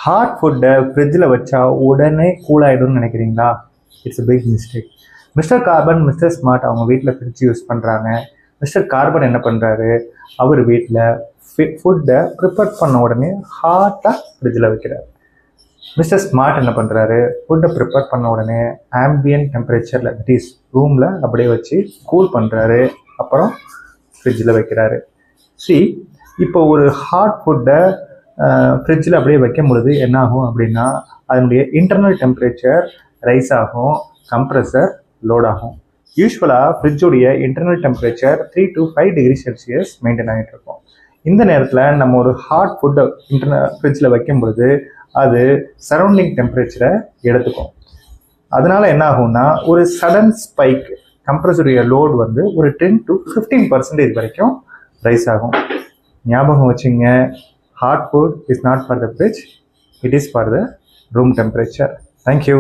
Hot ஃபுட்டை ஃப்ரிட்ஜில் வச்சா உடனே கூல் ஆகிடும்னு நினைக்கிறீங்களா? It's a big mistake. Mister Carbon, Mister Smart அவங்க வீட்டில் ஃப்ரிட்ஜ் யூஸ் பண்ணுறாங்க. மிஸ்டர் கார்பன் என்ன பண்ணுறாரு, அவர் வீட்டில் ஃபுட்டை ப்ரிப்பேர் பண்ண உடனே ஹாட்டாக ஃப்ரிட்ஜில் வைக்கிறார். மிஸ்டர் ஸ்மார்ட் என்ன பண்ணுறாரு, ஃபுட்டை ப்ரிப்பேர் பண்ண உடனே ஆம்பியன்ட் டெம்பரேச்சரில், தட் இஸ் ரூமில் அப்படியே வச்சு கூல் பண்ணுறாரு, அப்புறம் ஃப்ரிட்ஜில் வைக்கிறாரு. இப்போ ஒரு ஹாட் ஃபுட்டை ஃப்ரிட்ஜில் அப்படியே வைக்கும் பொழுது என்ன ஆகும் அப்படின்னா, அதனுடைய இன்டர்னல் டெம்பரேச்சர் ரைஸ் ஆகும், கம்ப்ரெசர் லோட் ஆகும். யூஸ்வலாக ஃப்ரிட்ஜுடைய internal temperature 3 to 5 degree Celsius maintain ஆகிட்டு இருக்கும். இந்த நேரத்தில் நம்ம ஒரு ஹாட் ஃபுட்டை ஃப்ரிட்ஜில் வைக்கும் பொழுது அது சரௌண்டிங் டெம்பரேச்சரை எடுத்துக்கும். அதனால என்ன ஆகும்னா, ஒரு சடன் ஸ்பைக் கம்ப்ரெசருடைய லோட் வந்து ஒரு 10 to 15% வரைக்கும் ரைஸ் ஆகும். ஞாபகம் வச்சுங்க, hot food is not for the fridge, it is for the room temperature. Thank you.